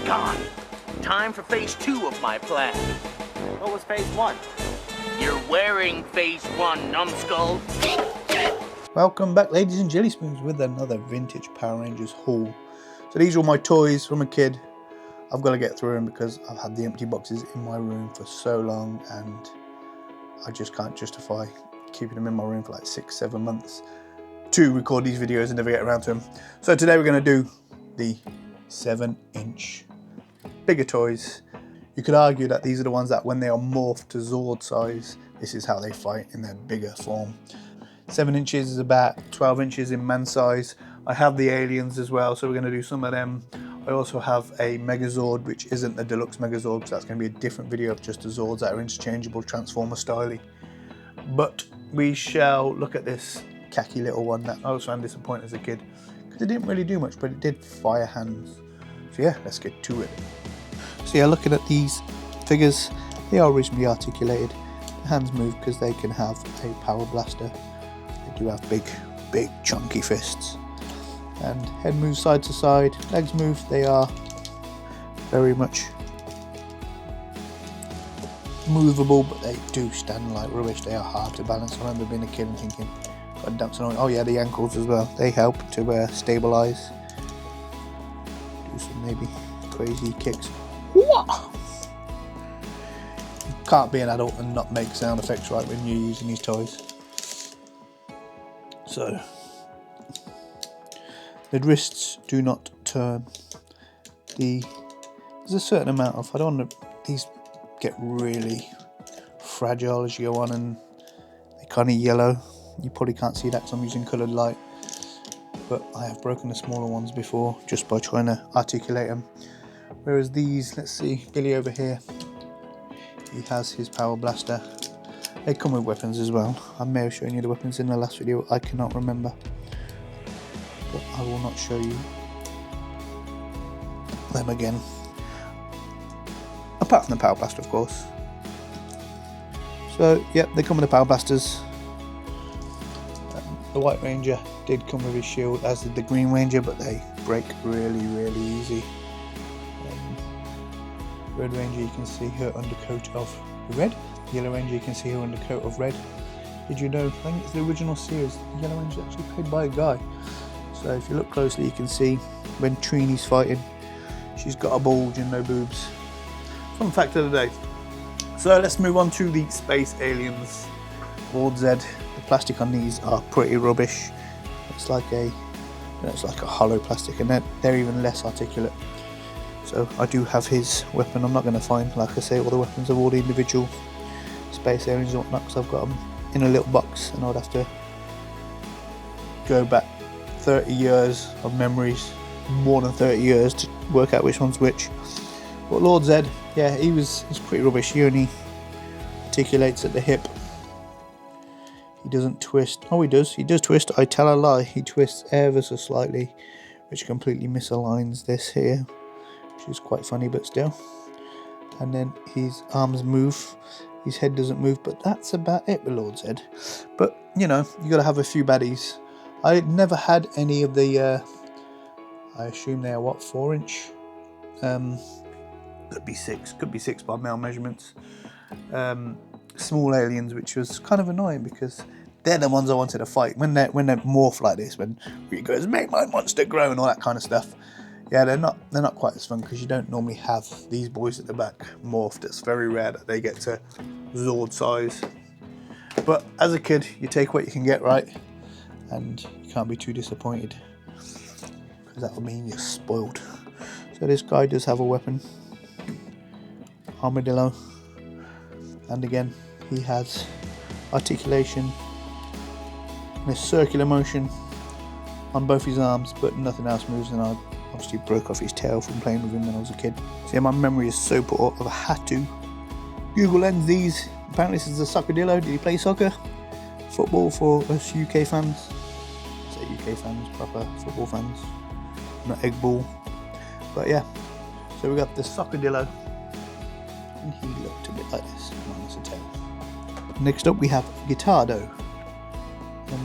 gone. Time for phase 2 of my plan. What was phase 1? You're wearing phase 1, numbskull. Welcome back, ladies and jelly spoons, with another vintage Power Rangers haul. So these are all my toys from a kid. I've got to get through them because I've had the empty boxes in my room for so long and I just can't justify keeping them in my room for like 6-7 months to record these videos and never get around to them. So today we're going to do the 7-inch bigger toys. You could argue that these are the ones that when they are morphed to Zord size, this is how they fight in their bigger form. 7 inches is about 12 inches in man size. I have the aliens as well, so we're going to do some of them. I also have a Megazord, which isn't the deluxe Megazord, because that's going to be a different video of just the Zords that are interchangeable, Transformer style. But we shall look at this khaki little one that I was found disappointed as a kid, because it didn't really do much, but it did fire hands. So yeah, let's get to it. So yeah, looking at these figures, they are reasonably articulated. The hands move because they can have a power blaster. They do have big chunky fists. And head moves side to side, legs move. They are very much movable, but they do stand like rubbish. They are hard to balance. I remember being a kid and thinking, God damn, it's annoying. Oh yeah, the ankles as well. They help to stabilise. Do some maybe crazy kicks. You can't be an adult and not make sound effects right when you're using these toys. So the wrists do not turn. There's a certain amount of, I don't want these get really fragile as you go on, and they're kind of yellow. You probably can't see that because I'm using coloured light, but I have broken the smaller ones before just by trying to articulate them. Whereas these, let's see, Billy over here, he has his power blaster. They come with weapons as well. I may have shown you the weapons in the last video, I cannot remember. But I will not show you them again. Apart from the power blaster, of course. So, yeah, they come with the power blasters. The White Ranger did come with his shield, as did the Green Ranger, but they break really easy. Red Ranger, you can see her undercoat of red. Yellow Ranger, you can see her undercoat of red. Did you know, I think it's the original series, the Yellow Ranger is actually played by a guy. So if you look closely, you can see when Trini's fighting, she's got a bulge and no boobs. Fun fact of the day. So let's move on to the Space Aliens. Lord Zedd. The plastic on these are pretty rubbish. It's like a hollow plastic, and they're even less articulate. So I do have his weapon. I'm not going to find, like I say, all the weapons of all the individual Space Aliens and whatnot, because I've got them in a little box, and I'd have to go back 30 years of memories, more than 30 years, to work out which one's which. But Lord Zedd, yeah, he's pretty rubbish. He only articulates at the hip. He doesn't twist. Oh, he does twist. I tell a lie. He twists ever so slightly, which completely misaligns this here, which is quite funny, but still. And then his arms move, his head doesn't move, but that's about it with Lord Zedd. But you know, you got to have a few baddies. I never had any of the I assume they are what, 4-inch, could be 6 by male measurements, small aliens, which was kind of annoying because they're the ones I wanted to fight when they morph like this, when he goes, make my monster grow and all that kind of stuff. Yeah, they're not quite as fun because you don't normally have these boys at the back morphed. It's very rare that they get to Zord size. But as a kid, you take what you can get, right? And you can't be too disappointed, because that will mean you're spoiled. So this guy does have a weapon, armadillo, and again he has articulation and a circular motion on both his arms, but nothing else moves, and I obviously broke off his tail from playing with him when I was a kid. So yeah, my memory is so poor, I've had to Google lens these. Apparently this is a soccadillo. Did he play soccer? Football for us UK fans. I say UK fans, proper football fans, not egg ball. But yeah, so we got the soccadillo, and he looked a bit like this, minus a tail. Next up we have Guitardo.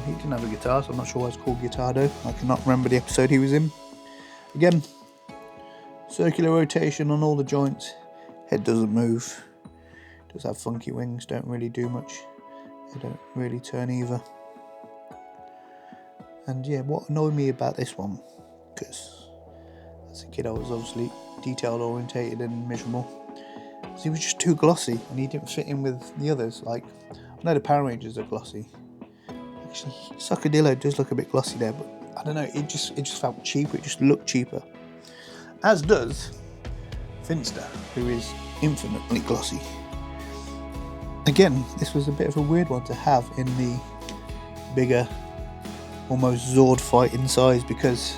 He didn't have a guitar, so I'm not sure why it's called Guitardo. I cannot remember the episode he was in. Again, circular rotation on all the joints. Head doesn't move. Does have funky wings, don't really do much. They don't really turn either. And yeah, what annoyed me about this one, because as a kid I was obviously detail orientated and miserable, is he was just too glossy and he didn't fit in with the others. Like, I know the Power Rangers are glossy. Actually, Suckadillo does look a bit glossy there, but I don't know, it just felt cheap, it just looked cheaper. As does Finster, who is infinitely glossy. Again, this was a bit of a weird one to have in the bigger, almost Zord fighting size, because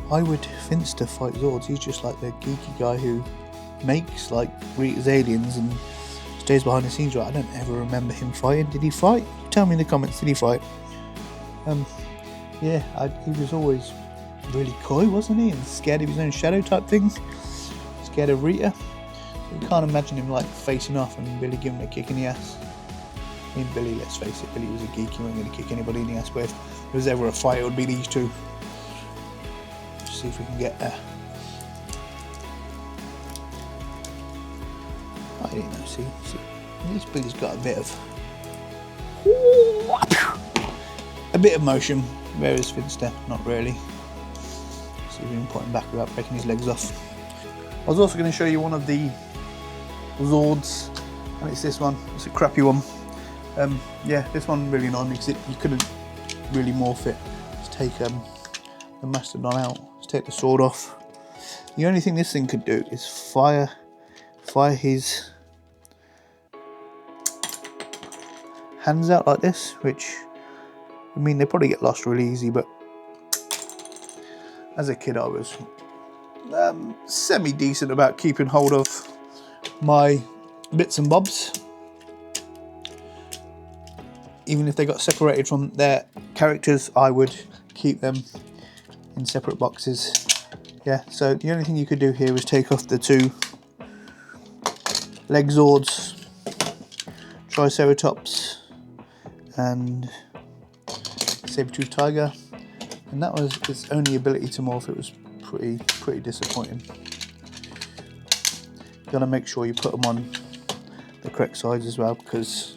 why would Finster fight Zords? He's just like the geeky guy who makes like Rita's aliens and stays behind the scenes, right? I don't ever remember him fighting. Did he fight? Tell me in the comments, did he fight? Yeah, he was always really coy, wasn't he? And scared of his own shadow type thing. Scared of Rita. You can't imagine him like facing off and Billy giving him a kick in the ass. I mean, Billy, let's face it, Billy was a geek, he wasn't going to kick anybody in the ass, but if there was ever a fight, it would be these two. Let's see if we can get there. I didn't know, see, at least Billy's got a bit of motion, whereas Finster, not really. See if we can put him back without breaking his legs off. I was also going to show you one of the Zords, and it's this one. It's a crappy one. Yeah, this one really annoyed me because you couldn't really morph it. Let's take the Mastodon out. Let's take the sword off. The only thing this thing could do is fire his hands out like this, which, I mean, they probably get lost really easy, but as a kid I was semi-decent about keeping hold of my bits and bobs, even if they got separated from their characters. I would keep them in separate boxes. Yeah, so the only thing you could do here was take off the two Megazords, Triceratops and Saber-tooth Tiger, and that was its only ability to morph. It was pretty disappointing. You gotta make sure you put them on the correct sides as well, because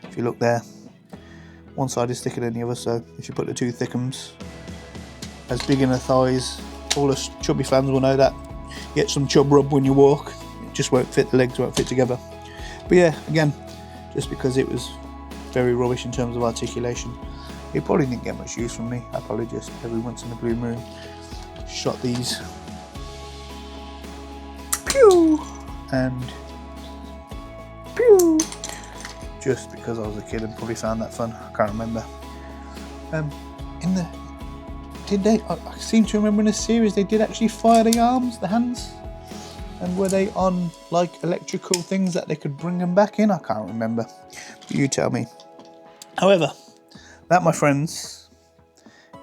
if you look there, one side is thicker than the other, so if you put the two thickums as big in the thighs, all us chubby fans will know that. You get some chub rub when you walk, it just won't fit, the legs won't fit together. But yeah, again, just because it was very rubbish in terms of articulation, it probably didn't get much use from me. I probably just every once in a blue moon shot these, pew, and pew, just because I was a kid and probably found that fun. I can't remember. I seem to remember in the series they did actually fire the arms, the hands, and were they on like electrical things that they could bring them back in? I can't remember. You tell me. However, that, my friends,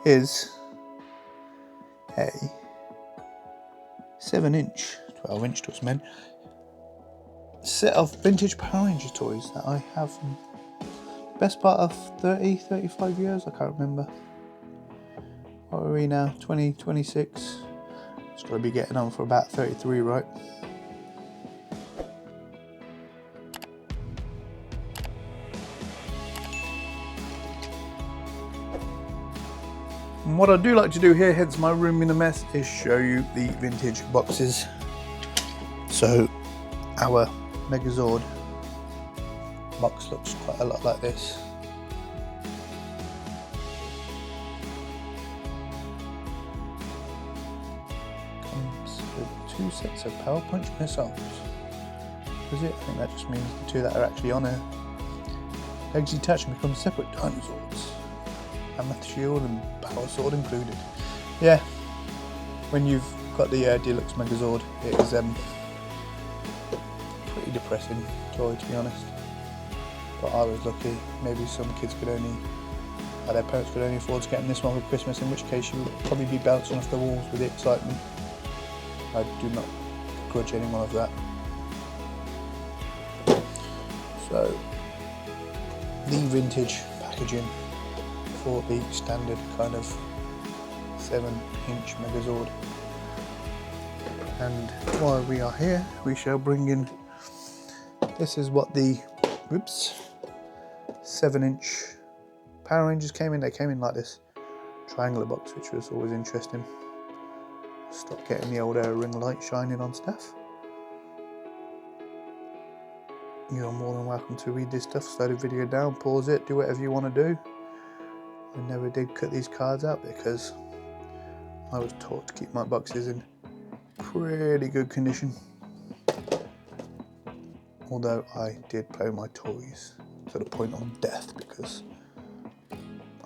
is a 7-inch, 12-inch to us men, set of vintage Power Ranger toys that I have best part of 35 years, I can't remember. What are we now, 26? It's got to be getting on for about 33, right? And what I do like to do here, hence my room in a mess, is show you the vintage boxes. So our Megazord box looks quite a lot like this. Comes with 2 sets of Power Punch missiles. Is it? I think that just means the 2 that are actually on here. Legs detach and become separate dinosaurs. Mammoth shield and power sword included. Yeah, when you've got the deluxe Megazord, it is pretty depressing toy, to be honest. But I was lucky. Maybe some kids could only, their parents could only afford to get them this one for Christmas, in which case you would probably be bouncing off the walls with the excitement. I do not grudge anyone of that. So, the vintage packaging for the standard kind of 7-inch Megazord. And while we are here, we shall bring in, this is what the 7-inch Power Rangers came in. They came in like this triangular box, which was always interesting. Stop getting the old ring light shining on stuff. You're more than welcome to read this stuff, slow the video down, pause it, do whatever you want to do. I never did cut these cards out because I was taught to keep my boxes in pretty good condition. Although I did play with my toys to the point of death because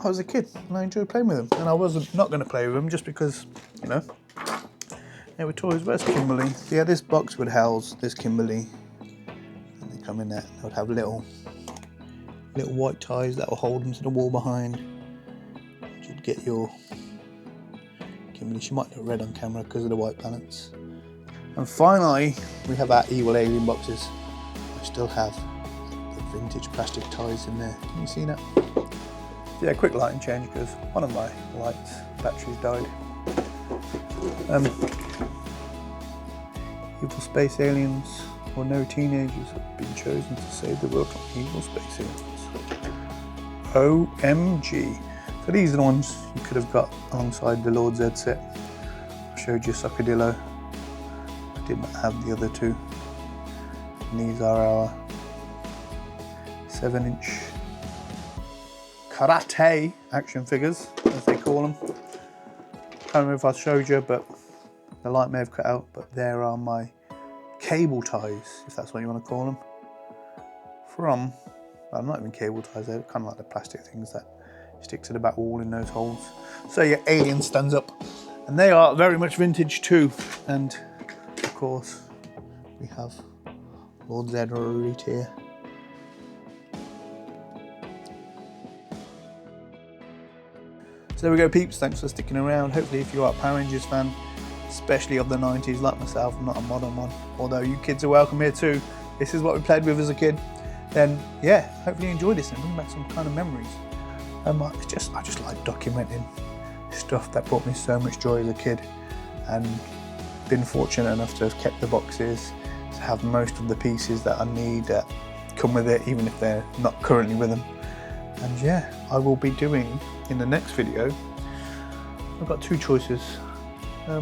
I was a kid and I enjoyed playing with them. And I wasn't not going to play with them just because, you know, they were toys. Where's Kimberly? So yeah, this box would house this Kimberly. And they come in there. They would have little white ties that will hold them to the wall behind. You'd get your Kimberly. She might look red on camera because of the white balance. And finally, we have our evil alien boxes. I still have the vintage plastic ties in there. Can you see that? Yeah, quick lighting change because one of my lights batteries died. Evil space aliens or no teenagers have been chosen to save the world from evil space aliens. OMG. So these are the ones you could have got alongside the Lord Zedd set. I showed you Socadillo. I did not have the other two. And these are our 7-inch karate action figures, as they call them. Can't remember if I showed you, but the light may have cut out, but there are my cable ties, if that's what you want to call them. From, well, not even cable ties, they're kind of like the plastic things that stick to the back wall in those holes. So your alien stands up, and they are very much vintage too. And of course, we have Lord Zedd right here. So there we go, peeps. Thanks for sticking around. Hopefully, if you are a Power Rangers fan, especially of the 90s, like myself, I'm not a modern one, although you kids are welcome here too. This is what we played with as a kid. Then, yeah, hopefully you enjoy this and bring back some kind of memories. I just like documenting stuff that brought me so much joy as a kid, and been fortunate enough to have kept the boxes, to have most of the pieces that I need that come with it, even if they're not currently with them. And yeah, I will be doing in the next video. I've got two choices. Tell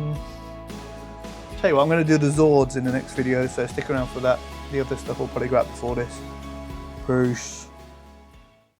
you what, I'm going to do the Zords in the next video, so stick around for that. The other stuff will probably go out before this. Peace.